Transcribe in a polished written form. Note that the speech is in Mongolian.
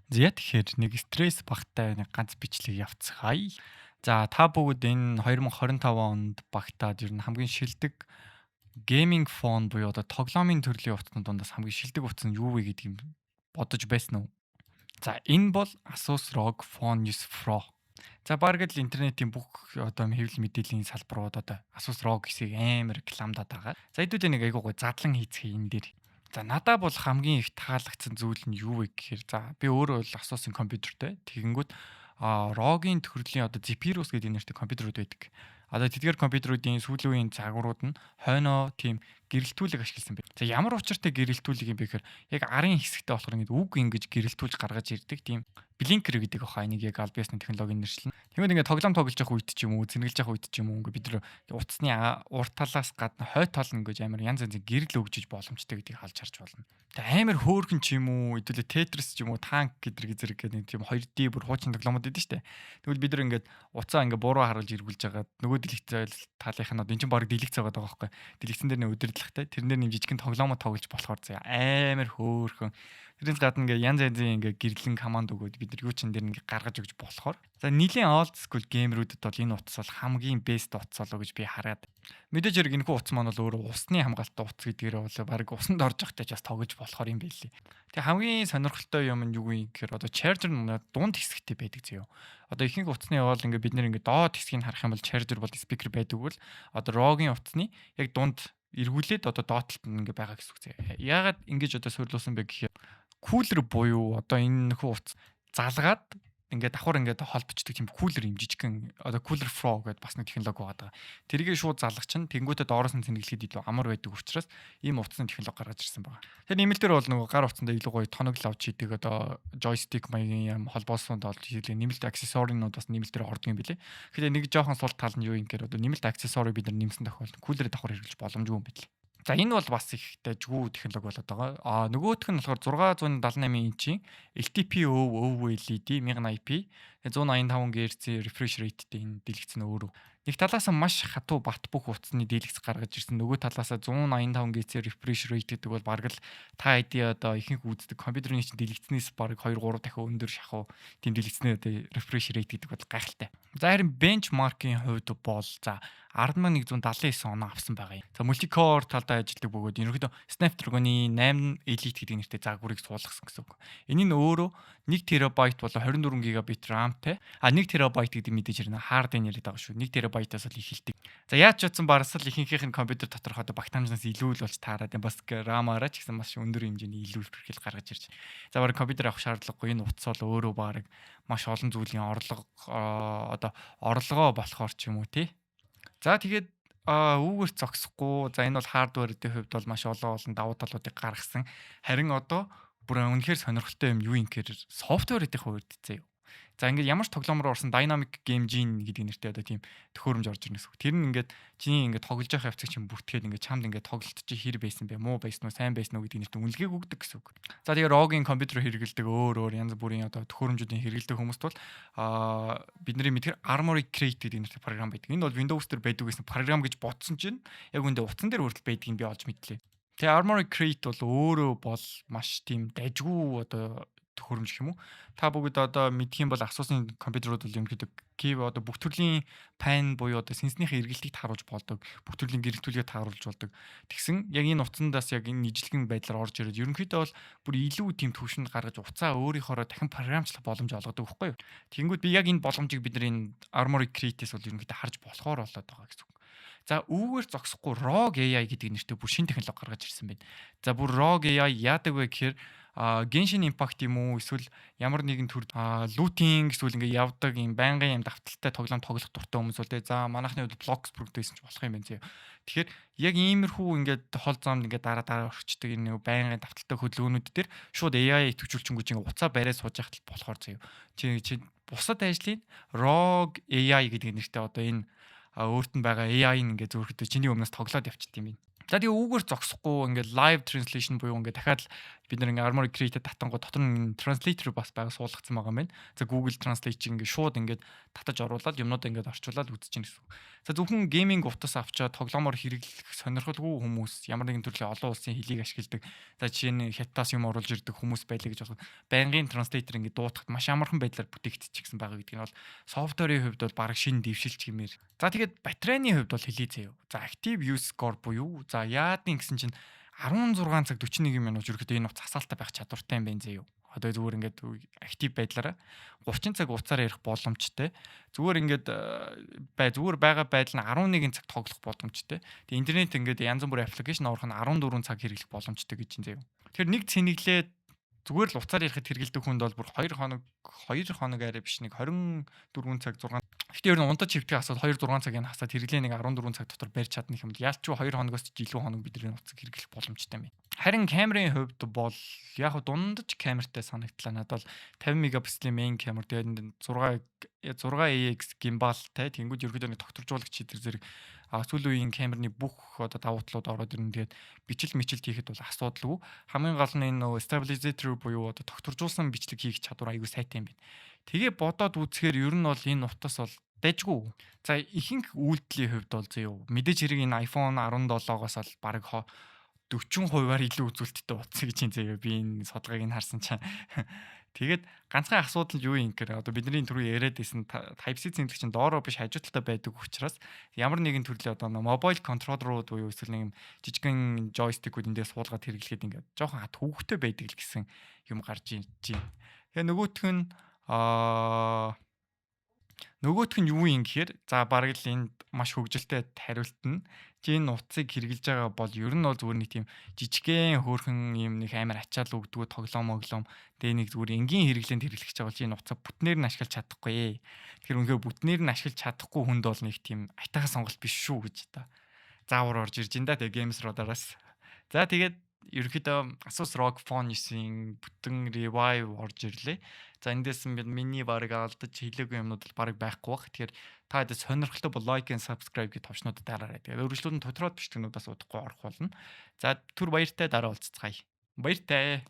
Зя тэгэхээр нэг стресс багтаа нэг ганц бичлэг явцгаая. За та бүгд энэ 2025 онд багтаад ер нь хамгийн шилдэг гейминг фон буюу одоо тоглоомын төрлийн утасны дундаас хамгийн шилдэг утас нь юу вэ гэдгийг бодож байсан уу? За энэ бол Asus ROG Phone 9 Pro. За бараг л интернетийн бүх одоо хэвлэл мэдээллийн салбарууд одоо Asus ROG хэсгийг амар рекламдаад байгаа. За хэдүүлээ нэг айгуугой задлан хийцгээе энэ дээр. За надад бол хамгийн их таалагдсан зүйл нь юу вэ гэхээр за би өөрөө бол Asus-ын компьютертэй. Тэгэнгүүт ROG-ийн төрлийн одоо Zephyrus гэдэг нэртэй компьютерүүд байдаг. Одоо тэдгээр компьютеруудын сүүлийн үеийн загварууд нь хойноо тийм гэрэлтүүлэг ашигласан байна. За ямар учиртай гэрэлтүүлэг юм бэ гэхээр яг арын хэсэгтээ болохоор ингэ үг ингэж гэрэлтүүлж гаргаж ирдэг тийм блинкер гэдэг баха энийг яг аль биесны технологийн нэршлэн. Тэгмээд ингээ тоглоом тоглож явах үед ч юм уу, зэнгэлж явах үед ч юм уу ингээ бид нар утасны урт талаас гадна хойд тал нь ингээ амар янз янзын гэрэл өгжиж боломжтой гэдгийг халж харж болно. Тэгээ амар хөөрхөн ч юм уу, хэдүүлээ Tetris ч юм уу, танк гэдэр зэрэг гэдэг тийм 2D бүр хуучин тоглоомод идэв штэ. Тэгвэл бид нар ингээ уцаа ингээ буруу харуулж эргүүлж хагаад нөгөө дэлгэцэл талынх нь энэ чинь баг дэлгэц байгаа байхгүй. Дэлгэцэн дээр нэ удирдлагатай тэрнэр нэм жижигхэн тоглоомод тоглож болохоор заяа амар хөөрхөн. Тэрнээс гадна ингээ янз янзын ингээ гэрлэн команд өгөөд бид нар юу ч энэ дэр ингээ гаргаж өгч болохоор. За нилийн old school геймерүүдэд бол энэ утас бол хамгийн best утас болоо гэж би хараад. Мэдээж хэрэг энэхүү утас маань бол өөрөө усны хамгаалалттай утас гэдгээр бол баг усанд орж явахтай ч бас тоглож болохоор юм билий. Тэгээ хамгийн сонирхолтой юм нь юу вэ гэхээр одоо charger нь дунд хэсэгтээ байдаг зөө. Одоо ихэнх утасны бол ингээ бид нэр ингээ доод хэсгийг харах юм бол charger бол speaker байдаг бол одоо ROG-ийн утасны яг дунд эргүүлээд одоо доотлолт нь ингээ байгаа гэсэн үг зэ. Яагаад ингэж одоо суйрлуулсан бэ гэхээр кулер буюу одоо энэ нөхөө утас залгаад ингээд давхар ингээд холбочдөг тийм кулер юм жижигхэн одоо кулер Pro гэдэг бас нэг технологи байгаа. Тэрийг шууд залгах чинь тэнгуүтэ доороос нь цэнгэлэхэд илүү амар байдаг учраас ийм утасны технологи гаргаж ирсэн байгаа. Тэгэхээр нэмэлтээр бол нөгөө гар утсандаа илүү гоё тоног лавч хийдэг одоо joystick маягийн юм холбоосонд бол хийлээ нэмэлт аксессуаринууд бас нэмэлтээр ордог юм билэ. Тэгэхээр нэг жоохон сул тал нь юу юм гэхээр одоо нэмэлт аксессуарыг бид нар нэмсэн тохиолдолд кулерээ давхар хэрэглэж боломжгүй юм билэ. За энэ бол бас их дайггүй технологи болоод байгаа. Нөгөөх нь болохоор 678 инчийн LTPO OLED 1080p 185 Гц refresh rateтэй энэ дэлгэц нь өөрөө. Нэг талаас нь маш хатуу бат бөх утасны дэлгэц гаргаж ирсэн. Нөгөө талаас нь 185 Гц refresh rate гэдэг бол бараг л та хэдий одоо ихэнх үздэг компьютерийн чинь дэлгэцнээс бараг 2 3 дахин өндөр шахуу тийм дэлгэцний одоо refresh rate гэдэг бол гайхалтай. За харин benchmark-ийн хувьд бол за 10179 оноо авсан байгаа юм. За multi-core талдаа ажилладаг бөгөөд ерөнхийдөө Snapdragon-ы 8 Elite гэдэг нэртэй загварыг суулгасан гэсэн үг. Энэ нь өөрөө 1 TB болон 24 GB RAM-тай. 1 TB гэдэг мэдээж хэрнээ hard-ын яриад байгаа шүү. 1 TB-аас л их хэлдэг. За яаж ч утсан барсал ихэнхийнх нь компьютер доторх одоо багтаамжнаас илүү л болж таарад юм бас RAM-аараа ч гэсэн маш өндөр хэмжээний илүү хэрхэл гаргаж ирж. За бараг компьютер авах шаардлагагүй энэ утас бол өөрөө бараг маш олон зүйлийн орлогоо болохоор ч юм уу тий. За тэгээд үүгээр зогсохгүй. За энэ бол хардверийн хувьд бол маш олон давуу талуудыг гаргасан. Харин одоо бүр үнэхээр сонирхолтой юм юу юм гэхээр софтверийн хувьд заяа. За ингээд ямар ч тоглоом руу орсон Dynamic Game Engine гэдэг нэртэй одоо тийм төхөөрөмж орж ирнэ гэсэн үг. Тэр нь ингээд чиний ингээд тоглож явах явцыг чинь бүртгээд ингээд чамд ингээд тоглолт чи хэр байсан бэ? Муу байсан уу, сайн байсан уу гэдэг нэртэй үнэлгээг өгдөг гэсэн үг. За тэгээ ROG-ийн компьютер хэрэгэлдэг өөр янз бүрийн одоо төхөөрөмжүүдийн хэрэгэлдэг хүмүүст бол бидний мэдхээр Armoury Crate гэдэг нэртэй програм байдаг. Энэ бол Windows дээр байдаг гэсэн програм гэж бодсон чинь яг үндэ утсан дээр хүртэл байдгийг би олж мэдлээ. Тэгээ Armoury Crate бол өөрөө бол маш тийм дайггүй одоо төхөөрөмж гэх юм уу. Та бүгд одоо мэдх юм бол Asus-ын компьютерууд бол ерөнхийдөө одоо бүх төрлийн пан буюу одоо сэнснийхээ эргэлтийг тааруулж болдог. Бүх төрлийн гэрэлтүүлгээ тааруулж болдог. Тэгсэн яг энэ утсандаас яг энэ ижлэгэн байдлаар орж ирээд ерөнхийдөө бол бүр илүү тийм төвшөнд гаргаж уцаа өөрийнхоороо дахин програмчлах боломж олгодог байхгүй юу. Тэгэнгүүт би яг энэ боломжийг бид нар энэ Armoury Crate-ээс бол ерөнхийдөө харж болохоор болоод байгаа гэсэн үг. За үүгээр зогсохгүй ROG AI гэдэг нэртэй бүр шинэ технологи гаргаж ирсэн байна. За бүр ROG AI яадаг вэ гэхээр Genshin Impact юм уу эсвэл ямар нэгэн төр лутинг эсвэл ингээ явдаг юм байнгын юм давталтай тоглоом тоглох дуртай хүмүүс бол за манайхны хувьд Bloxburg байсан ч болох юм байна зөө. Тэгэхээр яг иймэрхүү ингээд хол замд ингээд дараа орчдөг энэ байнгын давталтай хөдөлгөөнүүд дээр шууд AI төвчүүлчингүүч ингээ уцаа бариад сууж яхад болохоор зөө. Чи бусад ажлыг ROG AI гэдэг нэртэй одоо энэ өөрт нь байгаа AI нь ингээ зөөрхөдөө чиний өмнөөс тоглоод явчихд юм байна. За тэгээ үүгээр зогсохгүй ингээд live translation буюу ингээд дахиад бид нэг Armory Crate татангууд дотор нь translator бас байгаа суулгацсан байгаа юм байна. За Google Translate чинь ингээд шууд ингээд татаж оруулаад юмнуудаа ингээд орчуулад үзэж чинь гэсэн. За зөвхөн гейминг утас авчаад тоглоомоор хэрэглэх сонирхолгүй хүмүүс ямар нэгэн төрлийн олон улсын хэлийг ашигладаг. За жишээ нь хятадаас юм оруулж ирдэг хүмүүс байлаа гэж болох. Байнгын translator ингээд дуутахад маш амархан байдлаар бүтээгдчихсэн байгаа гэдэг нь бол софтверийн хувьд бол баг шинэ дэвшилч гэмээр. За тэгээд батарейны хувьд бол хэлий заяа. За active use score буюу за яадын гэсэн чинь 16 цаг 41 минут ерөөхдөө энэ утас асаалтаа байх чадвартай юм байна заяа. Одоо зүгээр ингээд актив байдлаараа 30 цаг уцаар ярих боломжтой. Зүгээр ингээд зүгээр байгаа байдал нь 11 цаг тоглох боломжтой. Тэгээ интернет ингээд янз бүрийн аппликейшн оруулах нь 14 цаг хэрэглэх боломжтой гэж юм заяа. Тэгэхээр нэг цэнэглээ зүгээр л уцаар ярихад хэрэглэдэг хүнд бол бүр 2 хоног арай биш нэг 24 цаг 6. Гэхдээ ер нь унтаж хөвтгийг асууд 2-6 цагийн хасаад хэрэглээ нэг 14 цаг дотор барьж чадна юм. Яалч ч 2 хоногоос ч илүү хоног бидний уцаг хэрэглэх боломжтой юм. Харин камерын хувьд бол яг дундаж камертай санагдлаа. Надад бол 50 мегапикселийн main камер тэгээд 6AX гимбалтай тэнгууд ерөөдөө нэг тогтворжуулагч чидэр зэрэг сүүлийн үеийн камерны бүх одоо давуу талууд ороод ирнэ. Тэгээд бичлэг хийхэд бол асуудалгүй. Хамгийн гол нь энэ нөгөө stabilizer буюу одоо тогтворжуулсан бичлэг хийх чадвар аягүй сайтай юм байна. Тэгээ бодоод үзэхээр ер нь бол энэ утас бол дайжгүй. За ихэнх үйлдэлийн хувьд бол зөө мэдээж хэрэг энэ iPhone 17-оос бол баг 40%-аар илүү үзүүлэлттэй утас гэж юм зөө би энэ судалгааг нь харсан чам. Тэгээд ганцхан асуудал нь юу юм гэхээр одоо бидний түрүү яриад байсан Type-C цэнгэлэг чинь доороо биш хажуу талдаа байдаг учраас ямар нэгэн төрлийн одоо mobile controller-ууд буюу эсвэл нэг жижигхэн joystick-үүд эндээ суулгаад хэрэглэхэд ингээд жоохон төвөгтэй байдаг л гэсэн юм гарч ийн. Тэгээ нөгөөх нь юу юм гэхээр за бараг л энд маш хөвгөлтэй хариулт нь энэ утсыг хэрэгжилж байгаа бол ер нь бол зүгээр нэг тийм жижигхэн хөөрхөн юм нэг амар ачаал өгдгөө тоглоом тэгээ нэг зүгээр энгийн хэрэглээнд хэрэглэж байгаа бол энэ утсаа бүтнээр нь ашиглаж чадахгүй. Тэгэхээр үнэхээр бүтнээр нь ашиглаж чадахгүй хүнд бол нэг тийм айтайхан сонголт биш шүү гэж та заавар орж ирж энэ да тэгээ Games Radar-аас. За тэгээд ерөнхийдөө Asus ROG Phone 9-ийн бүтэн revive орж ирлээ. За эндээс миний барыг алдаж хэлээгүй юмнууд л барыг байхгүй бах. Тэгэхээр та хэд сонирхолтой бол like and subscribe гэх товчнуудад дараарай. Тэгээд өргөжлүүд нь тотроод бичлэгнүүдээс удахгүй орох болно. За түр баяртай дараа уулзцгаая. Баяртай.